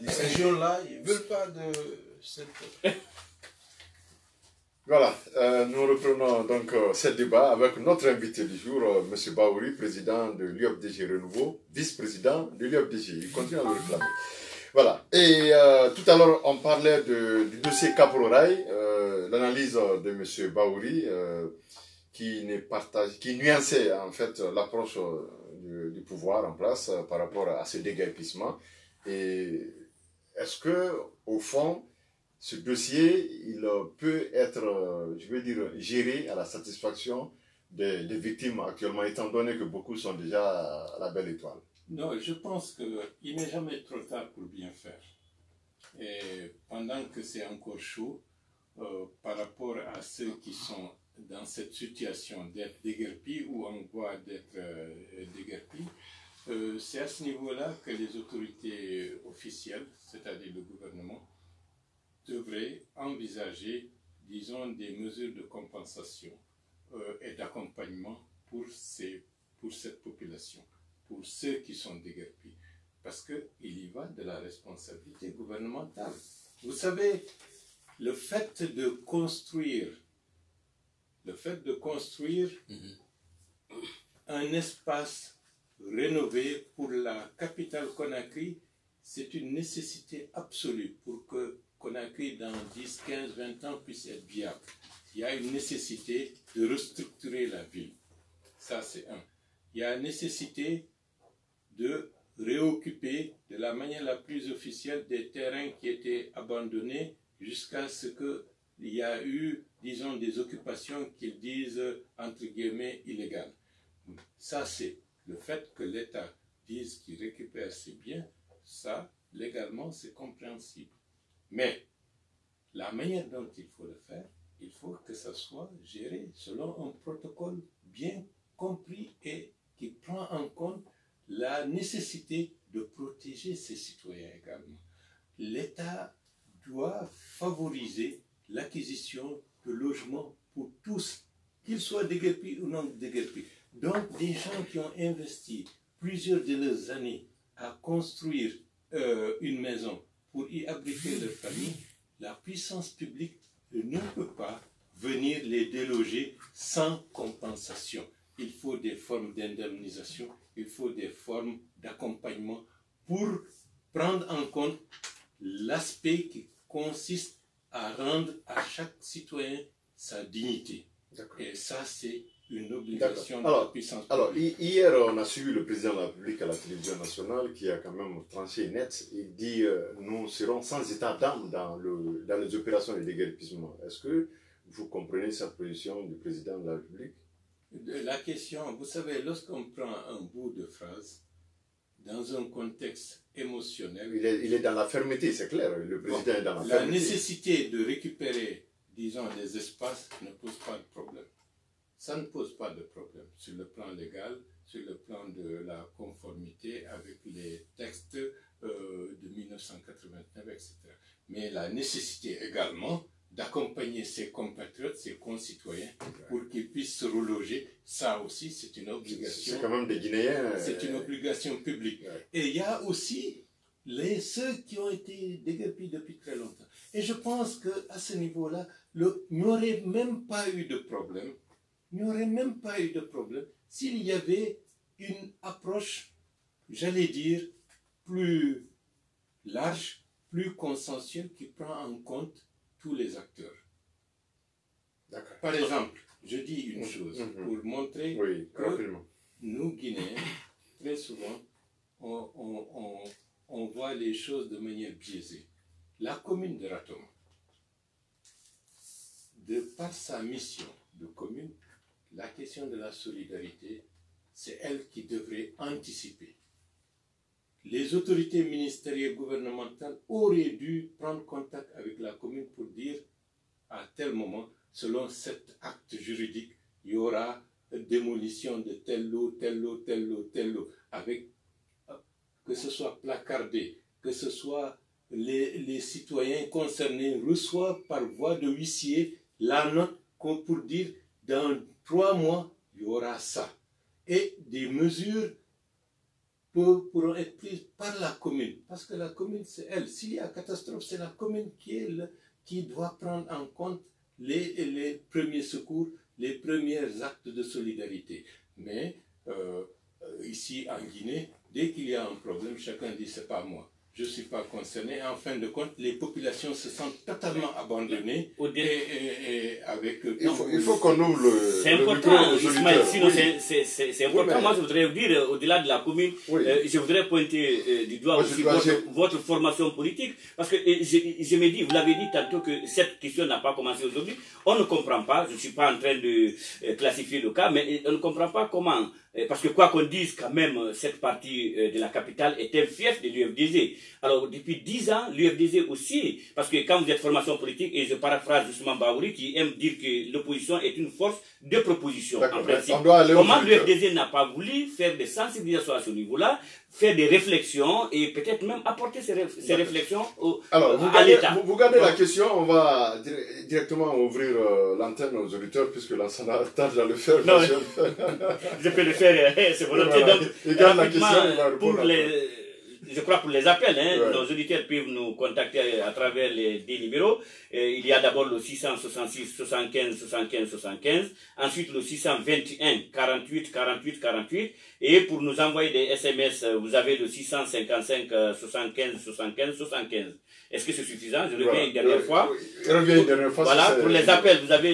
ces jeunes-là, ils ne veulent pas de cette... Voilà, nous reprenons donc ce débat avec notre invité du jour, M. Baouri, président de l'UFDG Renouveau, vice-président de l'UFDG. Il continue à le réclamer. Voilà, et tout à l'heure, on parlait du dossier Caporal, l'analyse de M. Baouri, qui nuançait en fait l'approche du pouvoir en place par rapport à ce déguerpissement. Et est-ce que, au fond, ce dossier, il peut être, je veux dire, géré à la satisfaction des victimes actuellement, étant donné que beaucoup sont déjà à la belle étoile? Non, je pense qu'il n'est jamais trop tard pour bien faire. Et pendant que c'est encore chaud, par rapport à ceux qui sont dans cette situation d'être déguerpis ou en voie d'être déguerpis, c'est à ce niveau-là que les autorités officielles, c'est-à-dire le gouvernement, devraient envisager, disons, des mesures de compensation et d'accompagnement pour cette population, pour ceux qui sont déguerpis. Parce qu'il y va de la responsabilité gouvernementale. Vous savez, le fait de construire un espace rénové pour la capitale Conakry, c'est une nécessité absolue pour que Conakry, dans 10, 15, 20 ans, puisse être viable. Il y a une nécessité de restructurer la ville. Ça, c'est un. Il y a une nécessité de réoccuper de la manière la plus officielle des terrains qui étaient abandonnés jusqu'à ce qu'il y a eu, disons, des occupations qu'ils disent, entre guillemets, illégales. Ça, c'est le fait que l'État dise qu'il récupère ses biens. Ça, légalement, c'est compréhensible. Mais la manière dont il faut le faire, il faut que ça soit géré selon un protocole bien compris et qui prend en compte la nécessité de protéger ses citoyens également. L'État doit favoriser l'acquisition de logements pour tous, qu'ils soient déguerpis ou non déguerpis. Donc, des gens qui ont investi plusieurs de leurs années à construire une maison pour y abriter leur famille, la puissance publique ne peut pas venir les déloger sans compensation. Il faut des formes d'indemnisation, il faut des formes d'accompagnement pour prendre en compte l'aspect qui consiste à rendre à chaque citoyen sa dignité. Et ça, c'est une obligation de la puissance publique. Alors, hier, on a suivi le président de la République à la télévision nationale qui a quand même tranché net. Il dit nous serons sans état d'âme dans les opérations de déguerpissement. Est-ce que vous comprenez cette position du président de la République? La question, vous savez, lorsqu'on prend un bout de phrase dans un contexte émotionnel... Il est dans la fermeté, c'est clair. Le président est dans la fermeté. La nécessité de récupérer, disons, des espaces ne pose pas de problème. Ça ne pose pas de problème sur le plan légal, sur le plan de la conformité avec les textes de 1989, etc. Mais la nécessité également d'accompagner ses compatriotes, ses concitoyens, pour qu'ils puissent se reloger, ça aussi c'est une obligation. C'est quand même des Guinéens. C'est une obligation publique. Et il y a aussi ceux qui ont été déguerpis depuis très longtemps. Et je pense qu'à ce niveau-là, il n'y aurait même pas eu de problème. Il n'y aurait même pas eu de problème s'il y avait une approche, j'allais dire, plus large, plus consensuelle, qui prend en compte tous les acteurs. Par exemple, je dis une chose pour montrer que nous, Guinéens, très souvent, on voit les choses de manière biaisée. La commune de Ratoma, de par sa mission de commune, la question de la solidarité, c'est elle qui devrait anticiper. Les autorités ministérielles gouvernementales auraient dû prendre contact avec la commune pour dire à tel moment, selon cet acte juridique, il y aura démolition de tel lot, tel lot, tel lot, tel lot, avec que ce soit placardé, que ce soit les citoyens concernés reçoivent par voie de huissier la note pour dire dans 3 mois, il y aura ça. Et des mesures pourront être prises par la commune. Parce que la commune, c'est elle. S'il y a catastrophe, c'est la commune qui doit prendre en compte les premiers secours, les premiers actes de solidarité. Mais ici en Guinée, dès qu'il y a un problème, chacun dit c'est pas moi. Je ne suis pas concerné. En fin de compte, les populations se sentent totalement abandonnées et avec... Il faut qu'on ouvre le c'est important, Ismaël, sinon oui. C'est important. Oui, moi, je voudrais vous dire, au-delà de la commune, oui. Je voudrais pointer du doigt aussi votre formation politique, parce que je me dis, vous l'avez dit tantôt que cette question n'a pas commencé aujourd'hui. On ne comprend pas, je ne suis pas en train de classifier le cas, mais on ne comprend pas comment... Parce que quoi qu'on dise, quand même, cette partie de la capitale est un fief de l'UFDG. Alors, depuis 10 ans, l'UFDG aussi, parce que quand vous êtes formation politique, et je paraphrase justement Baouri, qui aime dire que l'opposition est une force de proposition. En principe, comment l'UFDG n'a pas voulu faire des sensibilisations à ce niveau-là, faire des réflexions, et peut-être même apporter ces réflexions à l'État. Vous gardez la question, on va directement ouvrir l'antenne aux auditeurs, puisque l'enseignant tarde à le faire. Non, je peux le faire, c'est volontiers. Voilà. Donc, rapidement, je crois pour les appels, hein, ouais. Nos auditeurs peuvent nous contacter à travers les 10 numéros. Il y a d'abord le 666 75 75 75, ensuite le 621 48 48 48, et pour nous envoyer des SMS, vous avez le 655 75 75 75. Est-ce que c'est suffisant? Je reviens une dernière fois. Voilà, pour les appels, vous avez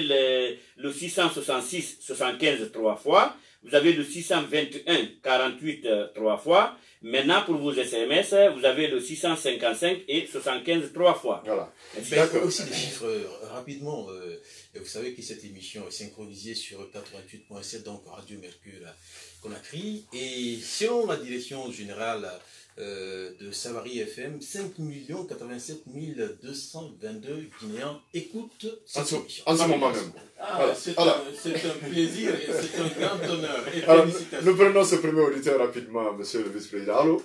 le 666 75 3 fois. Vous avez le 621 48 3 fois. Maintenant, pour vos SMS, vous avez le 655 et 75 3 fois. Voilà. Aussi des chiffres rapidement. Vous savez que cette émission est synchronisée sur 88.7, donc Radio Mercure Conakry. Et selon la direction générale de Savary FM, 5 87 222 Guinéens écoutent cette émission. En ce moment même. C'est un plaisir et c'est un grand honneur. Et alors, nous prenons ce premier auditeur rapidement, monsieur le vice-président. Allô?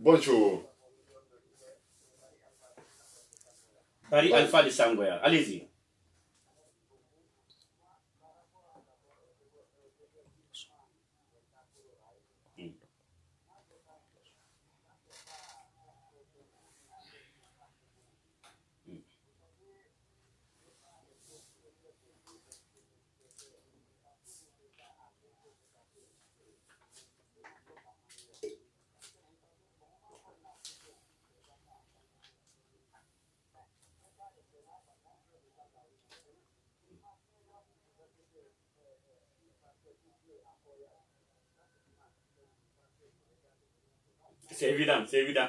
Bonjour. Paris Alpha de Sangoya, allez-y. C'est évident, c'est évident.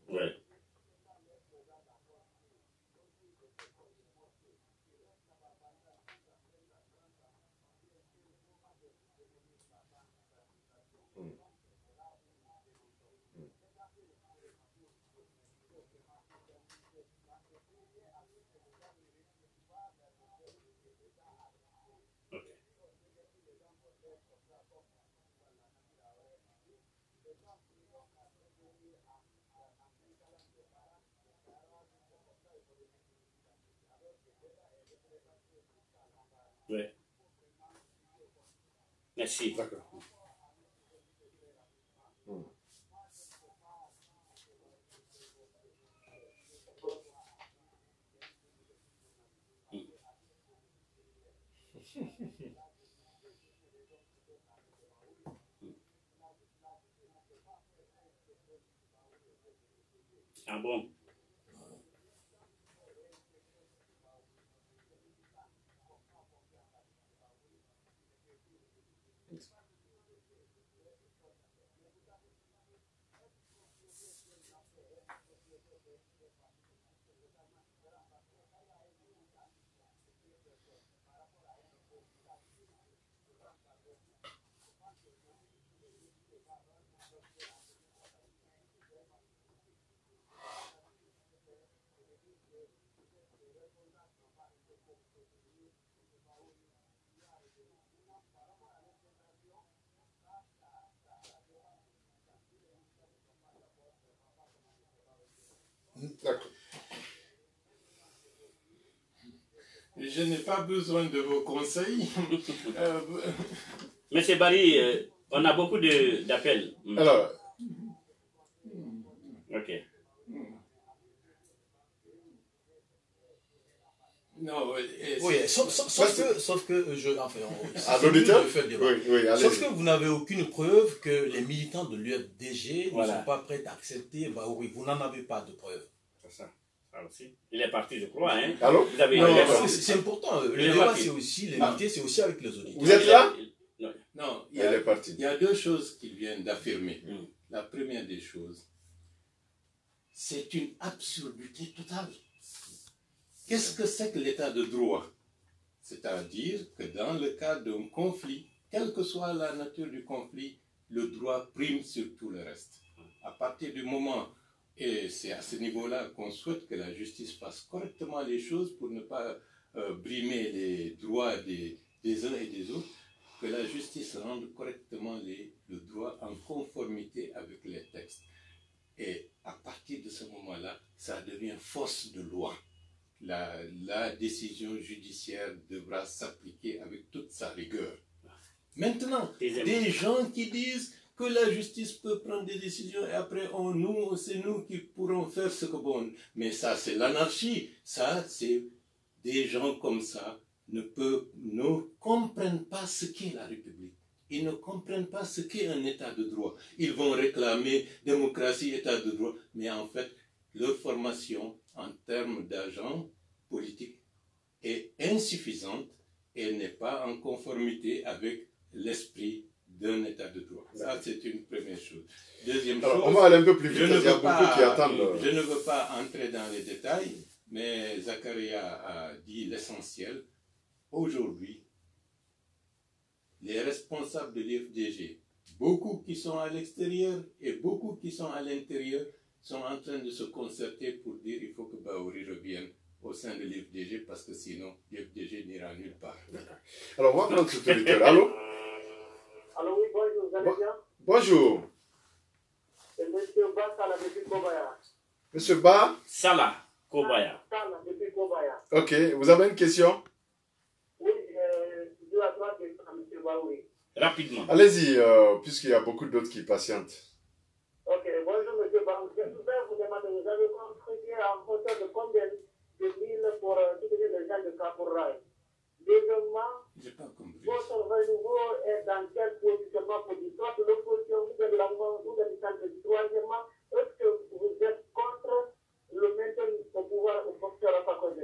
Ouais. Oui. Merci. D'accord. Ah bon? D'accord. Je n'ai pas besoin de vos conseils. Monsieur Barry, on a beaucoup d'appels. Alors. Ok. Non, oui, sauf que oui, sauf que vous n'avez aucune preuve que les militants de l'UFDG ne sont pas prêts à accepter Bahouri. Vous n'en avez pas de preuve. C'est ça. Il est parti, je crois. Hein. Allô? C'est important. Le débat, c'est aussi, l'unité, c'est aussi avec les auditeurs. Vous êtes là? Non, il y a deux choses qu'il vient d'affirmer. La première des choses, c'est une absurdité totale. Qu'est-ce que c'est que l'état de droit? C'est-à-dire que dans le cas d'un conflit, quelle que soit la nature du conflit, le droit prime sur tout le reste. À partir du moment, et c'est à ce niveau-là qu'on souhaite que la justice fasse correctement les choses pour ne pas brimer les droits des uns et des autres, que la justice rende correctement le droit en conformité avec les textes. Et à partir de ce moment-là, ça devient force de loi. La décision judiciaire devra s'appliquer avec toute sa rigueur. Maintenant, des gens qui disent que la justice peut prendre des décisions et après c'est nous qui pourrons faire ce que bon. Mais ça, c'est l'anarchie. Ça, c'est des gens comme ça ne comprennent pas ce qu'est la République. Ils ne comprennent pas ce qu'est un état de droit. Ils vont réclamer démocratie, état de droit, mais en fait, leur formation en termes d'agents politiques est insuffisante et elle n'est pas en conformité avec l'esprit d'un état de droit. Ça, c'est une première chose. Deuxième chose, on va aller un peu plus vite, il y a beaucoup qui attendent. Je ne veux pas entrer dans les détails, mais Zakaria a dit l'essentiel. Aujourd'hui, les responsables de l'IFDG, beaucoup qui sont à l'extérieur et beaucoup qui sont à l'intérieur, sont en train de se concerter pour dire qu'il faut que Bahouri revienne au sein de l'IFDG parce que sinon l'IFDG n'ira nulle part. Alors, on va prendre cet auditeur. Allô? Allô, oui, bonjour, vous allez bien? Bonjour. C'est monsieur Ba Sala depuis Kobaya. Monsieur Ba Sala Kobaya. Sala depuis Kobaya. Ok, vous avez une question? Oui, deux à trois questions à monsieur Bahouri. Rapidement. Allez-y, puisqu'il y a beaucoup d'autres qui patientent. Ok, bonjour monsieur Bahouri. Je voudrais vous demander, vous avez construit en hauteur de combien de villes pour soutenir les gens de Kapouraï? Deuxièmement, votre renouveau est dans quel positionnement politique? Soit de l'opposition, vous êtes de la mouvement, vous êtes du centre. Troisièmement, est-ce que vous êtes contre le maintien au pouvoir au professeur Afakode?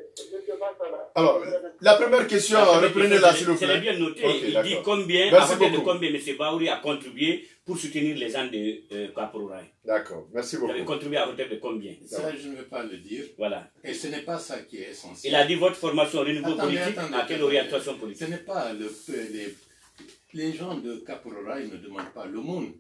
Alors, la première question, reprenez-la s'il vous plaît. C'est bien noté. Okay, il dit combien, merci à partir de beaucoup. combien M. Bahouri a contribué pour soutenir les gens de Kapouraï. D'accord, merci beaucoup. Vous avez contribué à hauteur de combien? Ça, je ne veux pas le dire. Voilà. Et ce n'est pas ça qui est essentiel. Il a dit votre formation renouveau politique, à quelle orientation politique? Ce n'est pas les gens de Kapouraï ne demandent pas le monde.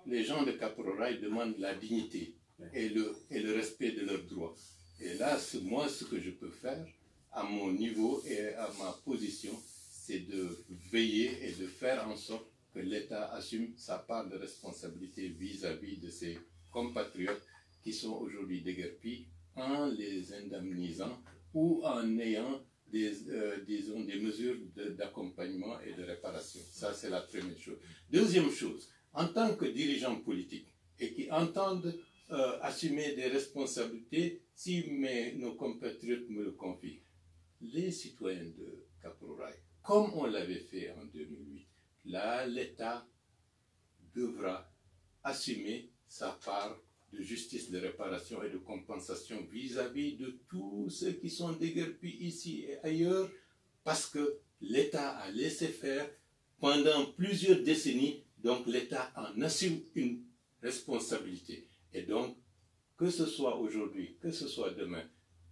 Les gens de Kapouraï demandent la dignité et le respect de leurs droits. Et là, moi, ce que je peux faire, à mon niveau et à ma position, c'est de veiller et de faire en sorte que l'État assume sa part de responsabilité vis-à-vis de ses compatriotes qui sont aujourd'hui déguerpis en les indemnisant ou en ayant disons, des mesures d'accompagnement et de réparation. Ça, c'est la première chose. Deuxième chose, en tant que dirigeant politique et qui entendent assumer des responsabilités, si nos compatriotes me le confient, les citoyens de Kapouraï, comme on l'avait fait en 2008, là, l'État devra assumer sa part de justice, de réparation et de compensation vis-à-vis de tous ceux qui sont déguerpis ici et ailleurs, parce que l'État a laissé faire pendant plusieurs décennies, donc l'État en assume une responsabilité. Et donc, que ce soit aujourd'hui, que ce soit demain,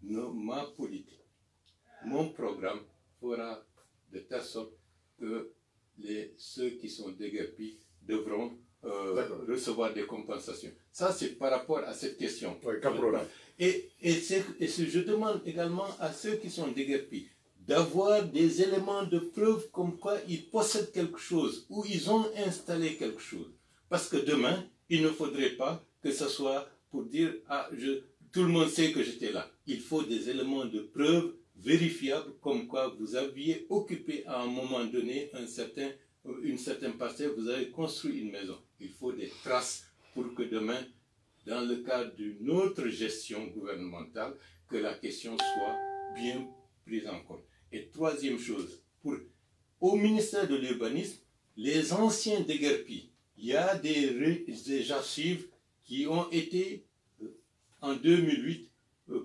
ma politique, mon programme fera de telle sorte que ceux qui sont déguerpis devront recevoir des compensations. Ça, c'est par rapport à cette question. Oui, et je demande également à ceux qui sont déguerpis d'avoir des éléments de preuve comme quoi ils possèdent quelque chose ou ils ont installé quelque chose. Parce que demain, il ne faudrait pas que ce soit pour dire « Ah, tout le monde sait que j'étais là ». Il faut des éléments de preuve vérifiables comme quoi vous aviez occupé à un moment donné une certaine parcelle, vous avez construit une maison. Il faut des traces pour que demain, dans le cadre d'une autre gestion gouvernementale, que la question soit bien prise en compte. Et troisième chose, au ministère de l'Urbanisme, les anciens déguerpis, il y a des archives qui ont été, en 2008,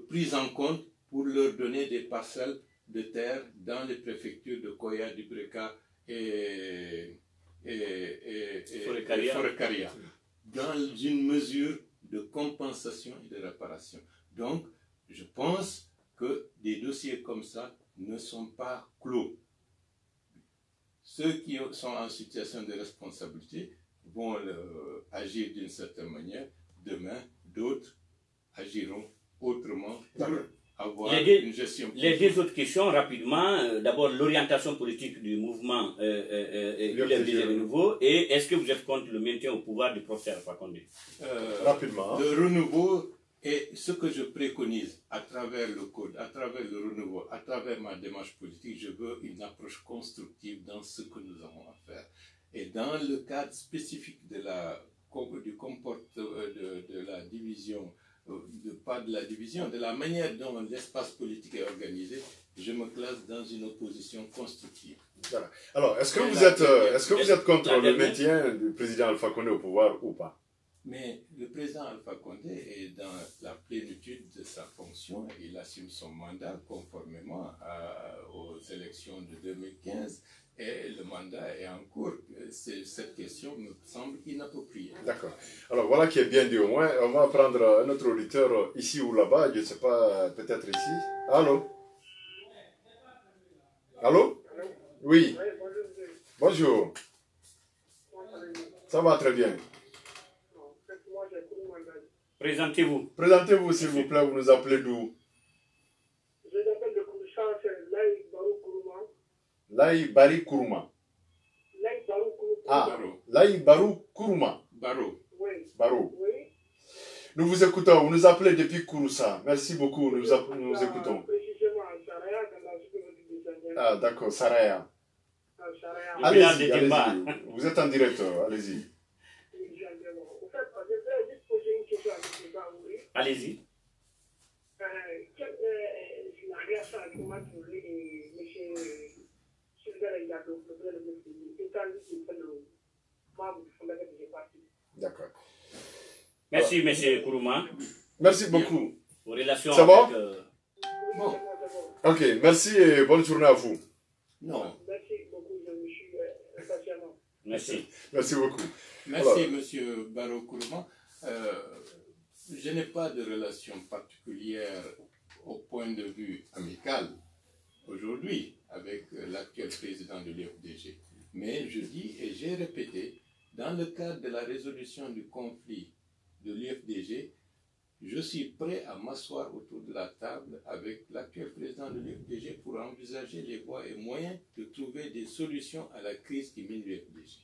prises en compte pour leur donner des parcelles de terre dans les préfectures de Koya, d'Ibreka et Forêt-Caria, dans une mesure de compensation et de réparation. Donc, je pense que des dossiers comme ça ne sont pas clos. Ceux qui sont en situation de responsabilité vont agir d'une certaine manière. Demain, d'autres agiront autrement pour avoir une gestion politique. Les deux autres questions, rapidement. D'abord, l'orientation politique du mouvement UFDG Renouveau. Et est-ce que vous êtes contre le maintien au pouvoir du professeur Alpha Condé? Rapidement. Le renouveau est ce que je préconise à travers le code, à travers le renouveau, à travers ma démarche politique. Je veux une approche constructive dans ce que nous avons à faire. Et dans le cadre spécifique de la division, pas de la division, de la manière dont l'espace politique est organisé, je me classe dans une opposition constructive. Voilà. Alors, est-ce que vous êtes contre le maintien du président Alpha Condé au pouvoir ou pas? Mais le président Alpha Condé est dans la plénitude de sa fonction. Il assume son mandat conformément aux élections de 2015 et le mandat est en cours. Cette question me semble inappropriée. D'accord. Alors voilà qui est bien dit au moins. On va prendre un autre auditeur ici ou là-bas, je ne sais pas, peut-être ici. Allô? Allô? Oui. Bonjour. Ça va très bien. Présentez-vous. Présentez-vous s'il vous plaît, vous nous appelez d'où? Je m'appelle le commissaire, c'est Laï Barou Kourouma. Laï Bari Kourouma. Laï Barou Kourouma. Ah, Laï Barou Kourouma. Barou. Oui. Barou. Oui. Nous vous écoutons, vous nous appelez depuis Kouroussa. Merci beaucoup, nous écoutons. Précisément à Saraya, dans la sécurité des Indiens. Ah, d'accord, Saraya. Saraya. Allez-y, vous êtes en direct, allez-y. Allez-y. D'accord. Merci, M. Kourouma. Merci beaucoup. Vos relations ça va avec... Bon. Ok, merci et bonne journée à vous. Non. Merci beaucoup, je me suis impatiemment. Merci. Merci beaucoup. Merci, M. Barou Kourouma. Je n'ai pas de relation particulière au point de vue amical aujourd'hui avec l'actuel président de l'UFDG. Mais je dis et j'ai répété, dans le cadre de la résolution du conflit de l'UFDG, je suis prêt à m'asseoir autour de la table avec l'actuel président de l'UFDG pour envisager les voies et moyens de trouver des solutions à la crise qui mine l'UFDG.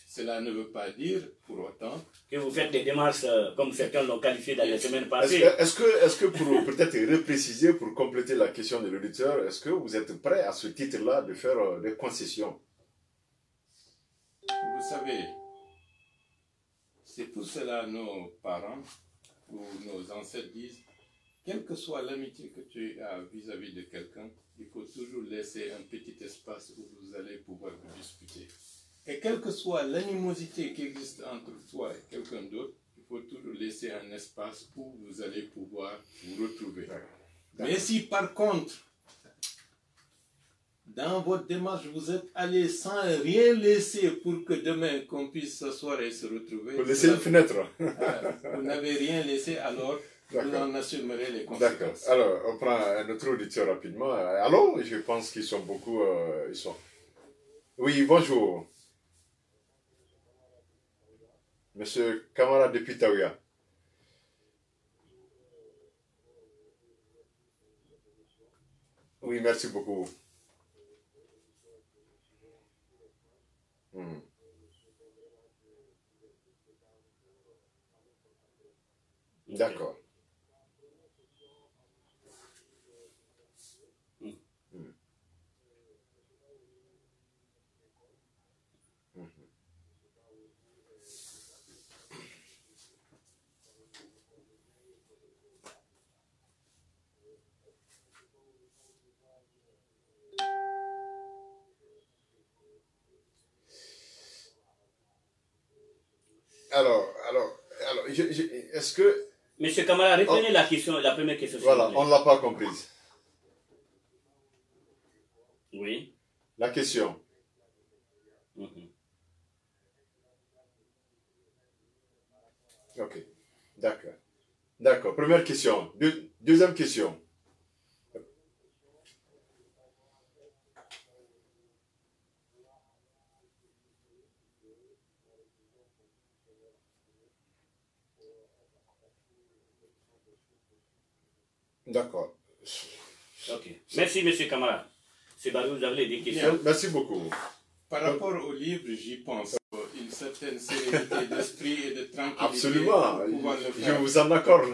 Cela ne veut pas dire, pour autant, que vous faites des démarches comme certains l'ont qualifié dans les semaines passées. Est-ce que pour peut-être repréciser, pour compléter la question de l'auditeur, est-ce que vous êtes prêt à ce titre-là de faire des concessions? vous savez, c'est pour cela nos parents ou nos ancêtres disent, quelle que soit l'amitié que tu as vis-à-vis de quelqu'un, il faut toujours laisser un petit espace où vous allez pouvoir vous discuter. Et quelle que soit l'animosité qui existe entre toi et quelqu'un d'autre, il faut toujours laisser un espace où vous allez pouvoir vous retrouver. Mais si par contre, dans votre démarche, vous êtes allé sans rien laisser pour que demain qu'on puisse s'asseoir et se retrouver. Pour laisser une fenêtre. Vous n'avez rien laissé, alors vous en assumerez les conséquences. D'accord. Alors, on prend un autre auditeur rapidement. Allô? Je pense qu'ils sont beaucoup... ils sont... Oui, bonjour. Monsieur Kamara depuis Taouya. Oui, merci beaucoup. D'accord. Alors, est-ce que... Monsieur Camara, reprenez la question, la première question. Voilà, on ne l'a pas comprise. Oui. La question. Ok, d'accord. D'accord, première question. Deuxième question. D'accord. Ok. Merci, M. Camara. C'est Barou, vous avez des questions. Merci beaucoup. Par rapport au livre, j'y pense. Une certaine sérénité d'esprit et de tranquillité. Absolument. Pour pouvoir le faire. Je vous en accorde.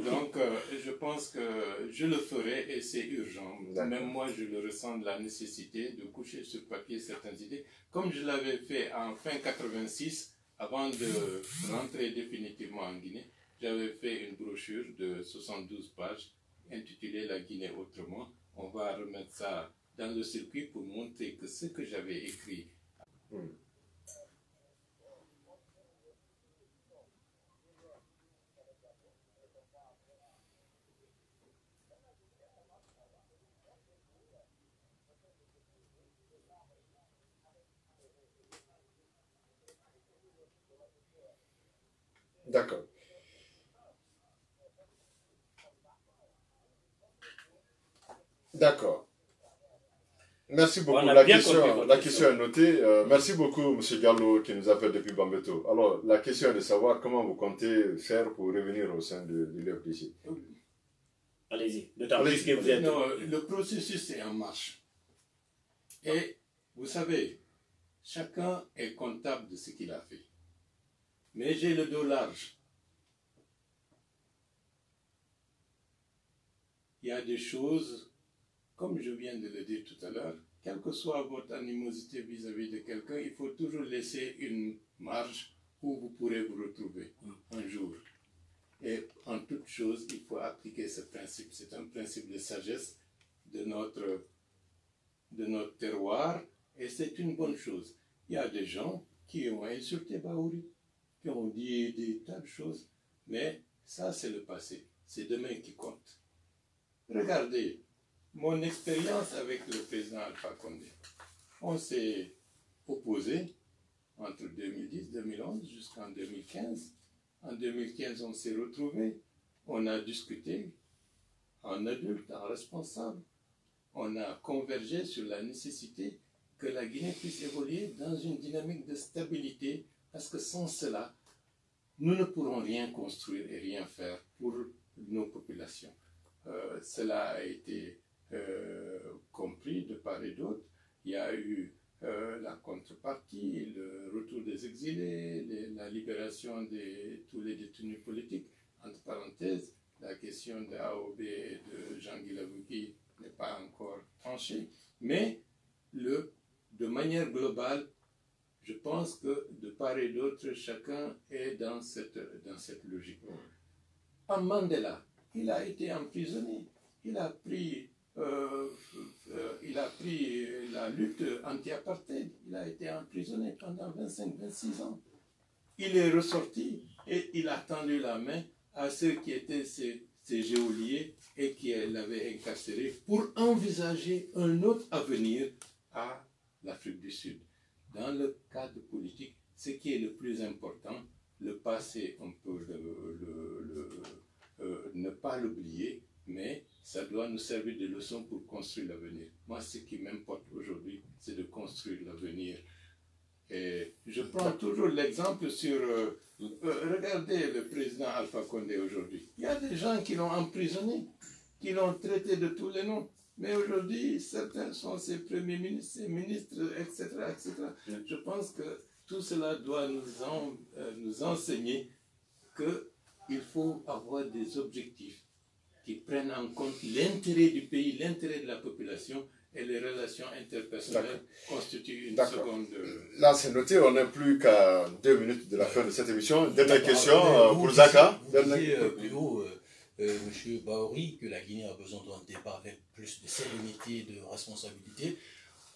Donc, je pense que je le ferai et c'est urgent. Même moi, je le ressens de la nécessité de coucher sur papier certaines idées. Comme je l'avais fait en fin 86, avant de rentrer définitivement en Guinée, j'avais fait une brochure de 72 pages intitulée La Guinée autrement. On va remettre ça dans le circuit pour montrer que ce que j'avais écrit. D'accord. D'accord. Merci beaucoup. La question est notée. Merci beaucoup, M. Diallo, qui nous appelle depuis Bambeto. Alors, la question est de savoir comment vous comptez faire pour revenir au sein de l'UFDG. Allez-y. Allez-y. Le processus est en marche. Et vous savez, chacun est comptable de ce qu'il a fait. Mais j'ai le dos large. Il y a des choses, comme je viens de le dire tout à l'heure, quelle que soit votre animosité vis-à-vis de quelqu'un, il faut toujours laisser une marge où vous pourrez vous retrouver un jour. Et en toute chose, il faut appliquer ce principe. C'est un principe de sagesse de notre terroir et c'est une bonne chose. Il y a des gens qui ont insulté Bahouri, qui ont dit des tas de choses, mais ça c'est le passé, c'est demain qui compte. Regardez, mon expérience avec le président Alpha Condé, on s'est opposé entre 2010-2011 jusqu'en 2015. En 2015, on s'est retrouvés, on a discuté en adulte, en responsable, on a convergé sur la nécessité que la Guinée puisse évoluer dans une dynamique de stabilité, parce que sans cela, nous ne pourrons rien construire et rien faire pour nos populations. Cela a été compris de part et d'autre. Il y a eu la contrepartie, le retour des exilés, la libération de tous les détenus politiques. Entre parenthèses, la question de AOB et de Jean-Guy Lavouki n'est pas encore tranchée, mais de manière globale, je pense que de part et d'autre, chacun est dans cette logique. En Mandela, il a été emprisonné, il a pris la lutte anti-apartheid, il a été emprisonné pendant 25-26 ans. Il est ressorti et il a tendu la main à ceux qui étaient ses geôliers et qui l'avaient incarcéré pour envisager un autre avenir à l'Afrique du Sud. Dans le cadre politique, ce qui est le plus important, le passé, on peut ne pas l'oublier, mais ça doit nous servir de leçon pour construire l'avenir. Moi, ce qui m'importe aujourd'hui, c'est de construire l'avenir. Et je prends toujours l'exemple sur... regardez le président Alpha Condé aujourd'hui. Il y a des gens qui l'ont emprisonné, qui l'ont traité de tous les noms. Mais aujourd'hui, certains sont ses premiers ministres, ses ministres, etc., etc. Je pense que tout cela doit nous enseigner qu'il faut avoir des objectifs qui prennent en compte l'intérêt du pays, l'intérêt de la population, et les relations interpersonnelles constituent une seconde... Là, c'est noté, on n'est plus qu'à 2 minutes de la fin de cette émission. Dernière question pour Zaka. Plus haut, M. Bahouri, que la Guinée a besoin d'un débat avec plus de sérénité et de responsabilité.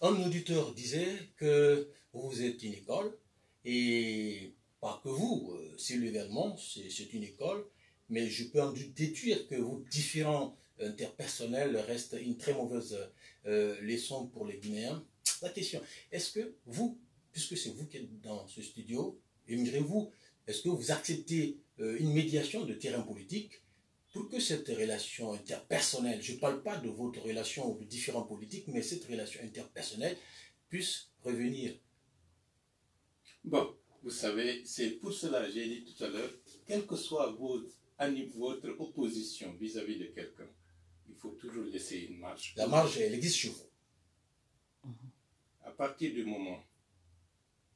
Un auditeur disait que vous êtes une école et pas que vous, c'est l'événement, c'est une école, mais je peux en déduire que vos différents interpersonnels restent une très mauvaise leçon pour les Guinéens. La question, est-ce que vous, puisque c'est vous qui êtes dans ce studio, aimeriez-vous, est-ce que vous acceptez une médiation de terrain politique pour que cette relation interpersonnelle, je ne parle pas de votre relation de différents politiques, mais cette relation interpersonnelle puisse revenir? Bon, vous savez, c'est pour cela que j'ai dit tout à l'heure, quelle que soit votre opposition vis-à-vis de quelqu'un, il faut toujours laisser une marge. La marge, elle existe chez vous. À partir du moment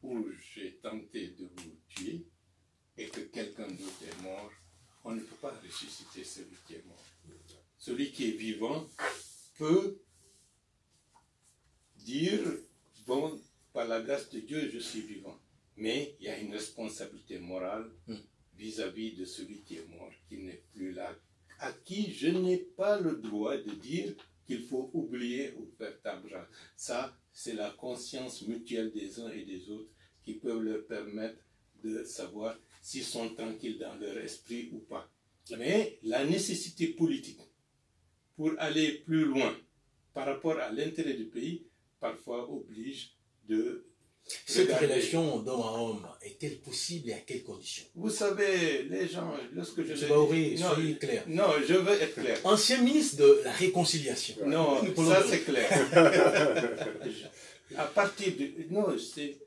où j'ai tenté de vous tuer et que quelqu'un d'autre est mort, on ne peut pas ressusciter celui qui est mort. Celui qui est vivant peut dire, bon, par la grâce de Dieu, je suis vivant. Mais il y a une responsabilité morale vis-à-vis de celui qui est mort, qui n'est plus là, à qui je n'ai pas le droit de dire qu'il faut oublier ou faire table rase. Ça, c'est la conscience mutuelle des uns et des autres qui peuvent leur permettre de savoir s'ils sont tranquilles dans leur esprit ou pas. Mais la nécessité politique pour aller plus loin par rapport à l'intérêt du pays, parfois oblige de... Cette relation d'homme à homme est-elle possible et à quelles conditions? Vous savez, les gens, lorsque je... M. Bahouri, soyez clair. Non, je veux être clair. Ancien ministre de la Réconciliation. Non, ça c'est clair. À partir de... Non, c'est...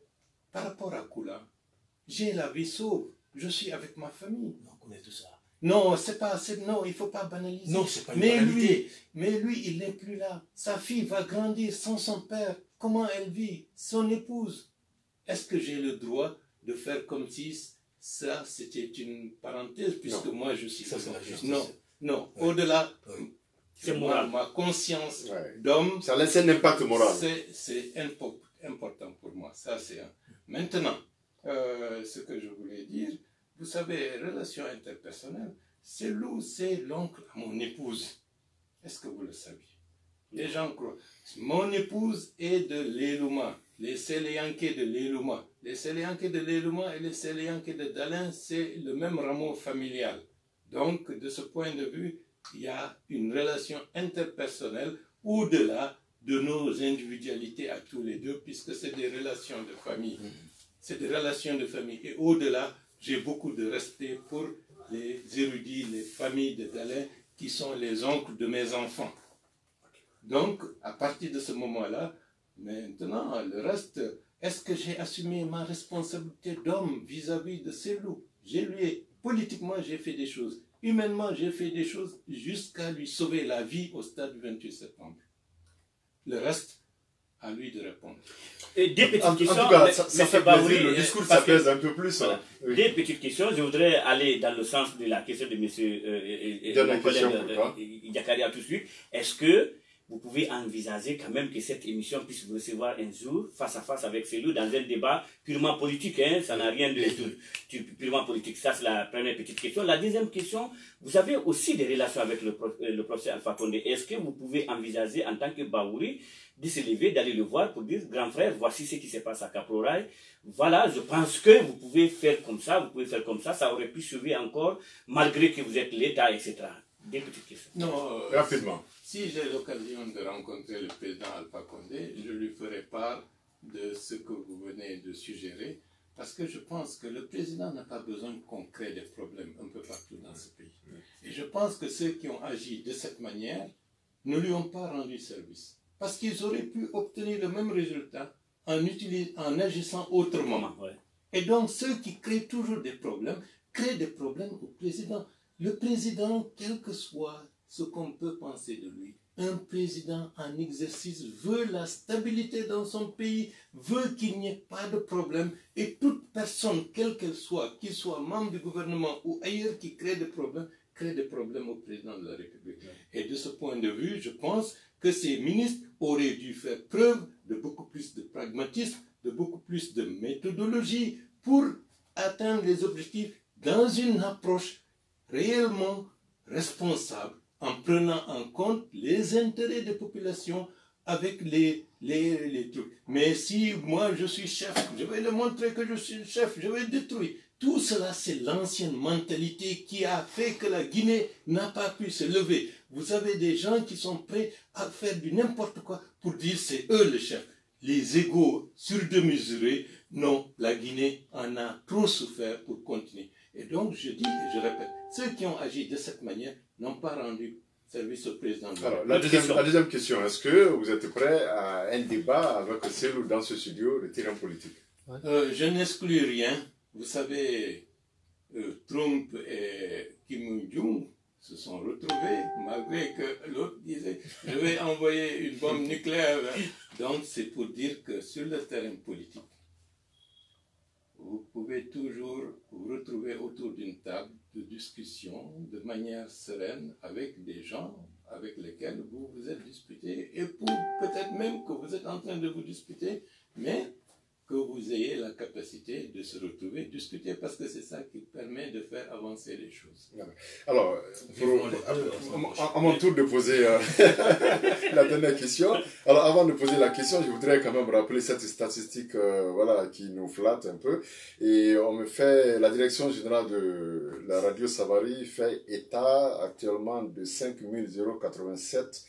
Par rapport à Koula, j'ai la vie sauve. Je suis avec ma famille. On connaît tout ça. Non, c'est pas... Non, il ne faut pas banaliser. Non, c'est pas une banalité. Mais lui, il n'est plus là. Sa fille va grandir sans son père. Comment elle vit? Son épouse. Est-ce que j'ai le droit de faire comme si ça, c'était une parenthèse, puisque non. Moi, je suis... Ça, c'est la justice. Non, non. Ouais. Au-delà, c'est moral. Ma conscience d'homme... Ça laisse un impact moral. C'est important pour moi. Ça, c'est un... Maintenant, ce que je voulais dire, vous savez, relations interpersonnelles, c'est l'oncle à mon épouse. Est-ce que vous le saviez? Les gens croient. Mon épouse est de l'Elouma, les Séléanké de l'Elouma. Les Séléanké de l'Elouma et les Séléanké de Dalin, c'est le même rameau familial. Donc, de ce point de vue, il y a une relation interpersonnelle au-delà de nos individualités à tous les deux, puisque c'est des relations de famille. C'est des relations de famille. Et au-delà, j'ai beaucoup de respect pour les érudits, les familles de Dalin, qui sont les oncles de mes enfants. Donc, à partir de ce moment-là, maintenant, le reste, est-ce que j'ai assumé ma responsabilité d'homme vis-à-vis de Selou? Politiquement, j'ai fait des choses. Humainement, j'ai fait des choses jusqu'à lui sauver la vie au stade du 28 septembre. Le reste, à lui de répondre. Et des petites questions. En tout cas, ça fait plaisir, le discours s'apaise un peu plus. Voilà. Oui. Des petites questions. Je voudrais aller dans le sens de la question de M. Yakaria tout de suite. Est-ce que vous pouvez envisager quand même que cette émission puisse vous recevoir un jour face à face avec Selou dans un débat purement politique, hein, ça n'a rien de purement politique. Ça, c'est la première petite question. La deuxième question, vous avez aussi des relations avec le professeur Alpha Condé. Est-ce que vous pouvez envisager en tant que Bahouri de se lever, d'aller le voir pour dire, grand frère, voici ce qui se passe à Kaproraï. Voilà, je pense que vous pouvez faire comme ça, ça aurait pu sauver encore, malgré que vous êtes l'État, etc. Des petites questions. Non, rapidement. Si j'ai l'occasion de rencontrer le président Alpha Condé, je lui ferai part de ce que vous venez de suggérer, parce que je pense que le président n'a pas besoin qu'on crée des problèmes un peu partout dans ce pays. Et je pense que ceux qui ont agi de cette manière ne lui ont pas rendu service, parce qu'ils auraient pu obtenir le même résultat en agissant autrement. Et donc ceux qui créent toujours des problèmes, créent des problèmes au président. Le président, quel que soit ce qu'on peut penser de lui, un président en exercice veut la stabilité dans son pays, veut qu'il n'y ait pas de problème, et toute personne, quelle qu'elle soit, qu'il soit membre du gouvernement ou ailleurs qui crée des problèmes au président de la République. Et de ce point de vue, je pense que ces ministres auraient dû faire preuve de beaucoup plus de pragmatisme, de beaucoup plus de méthodologie pour atteindre les objectifs dans une approche réellement responsable, en prenant en compte les intérêts des populations avec les les trucs. Mais si moi je suis chef, je vais le montrer que je suis chef, je vais détruire. Tout cela, c'est l'ancienne mentalité qui a fait que la Guinée n'a pas pu se lever. Vous avez des gens qui sont prêts à faire du n'importe quoi pour dire c'est eux le chef. Les égos surdemesurés, non, la Guinée en a trop souffert pour continuer. Et donc, je dis et je répète, ceux qui ont agi de cette manière n'ont pas rendu service au président de la République. Alors, la deuxième question, est-ce que vous êtes prêt à un débat avec Selou dans ce studio, le terrain politique? Je n'exclus rien. Vous savez, Trump et Kim Jong se sont retrouvés, malgré que l'autre disait « je vais envoyer une bombe nucléaire ». Donc c'est pour dire que sur le terrain politique, vous pouvez toujours vous retrouver autour d'une table de discussion de manière sereine avec des gens avec lesquels vous vous êtes disputés et pour peut-être même que vous êtes en train de vous disputer, mais que vous ayez la capacité de se retrouver, discuter, parce que c'est ça qui permet de faire avancer les choses. Alors, à mon tour de poser la dernière question. Alors, avant de poser la question, je voudrais quand même rappeler cette statistique voilà, qui nous flatte un peu. Et on me fait, la direction générale de la radio Savary fait état actuellement de 5 087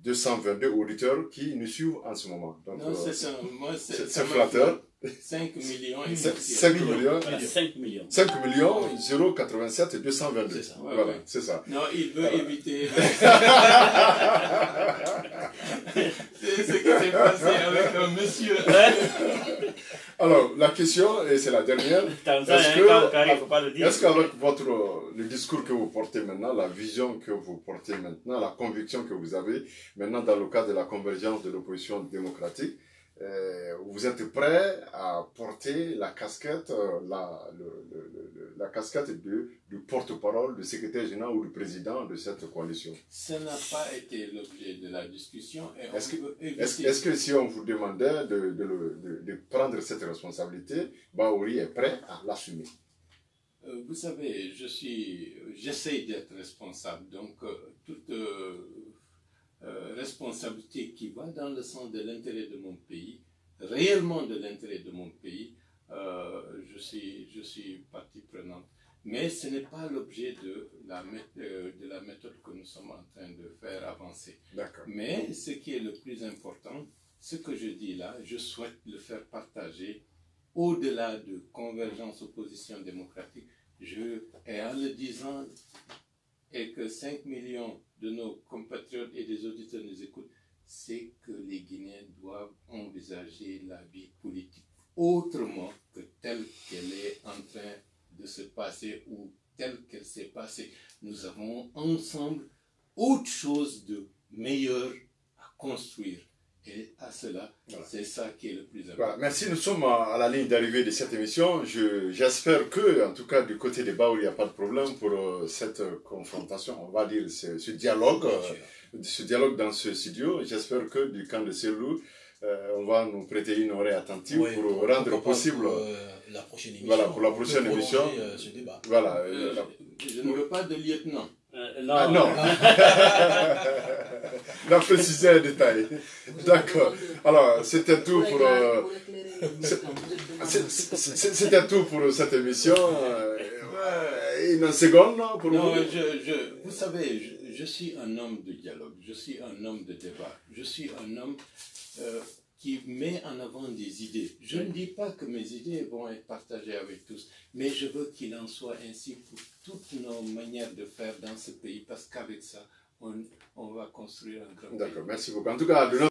222 auditeurs qui nous suivent en ce moment. Donc, non, c'est flatteur. 5 millions. 5 millions. 5 millions 087 222. C'est ça. Voilà, c'est ça. Non, il veut éviter. C'est ce qui s'est passé avec un monsieur. Alors, la question, et c'est la dernière, est-ce qu'avec le discours que vous portez maintenant, la vision que vous portez maintenant, la conviction que vous avez maintenant dans le cadre de la convergence de l'opposition démocratique, vous êtes prêt à porter la casquette, la casquette du porte-parole, du secrétaire général ou du président de cette coalition? Ça n'a pas été l'objet de la discussion. Est-ce que si on vous demandait de prendre cette responsabilité, Bahouri est prêt à l'assumer? Vous savez, j'essaie d'être responsable, donc toute responsabilité qui va dans le sens de l'intérêt de mon pays, réellement de l'intérêt de mon pays, je suis partie prenante. Mais ce n'est pas l'objet de la méthode que nous sommes en train de faire avancer. Mais ce qui est le plus important, ce que je dis là, je souhaite le faire partager au-delà de convergence opposition démocratique. Et en le disant, et que 5 millions de nos compatriotes et des auditeurs nous écoutent, c'est que les Guinéens doivent envisager la vie politique autrement que telle qu'elle est en train de se passer ou telle qu'elle s'est passée. Nous avons ensemble autre chose de meilleur à construire. Et à cela, c'est ça qui est le plus important. Voilà. Merci, nous sommes à la ligne d'arrivée de cette émission. J'espère que, en tout cas, du côté des Bahouri, il n'y a pas de problème pour cette confrontation, on va dire, ce dialogue dans ce studio. J'espère que du camp de Selou, on va nous prêter une oreille attentive pour rendre possible la prochaine émission. Voilà, pour la prochaine émission. Ce débat. Voilà. Je ne veux pas de lieutenant. Non. Non. La préciser un détail. D'accord. Alors, c'était tout pour. C'était tout pour cette émission. Une seconde pour non, vous. Vous savez, je suis un homme de dialogue. Je suis un homme de débat. Je suis un homme qui met en avant des idées. Je ne dis pas que mes idées vont être partagées avec tous, mais je veux qu'il en soit ainsi pour toutes nos manières de faire dans ce pays, parce qu'avec ça, on va construire un grand pays. D'accord, merci beaucoup. En tout cas,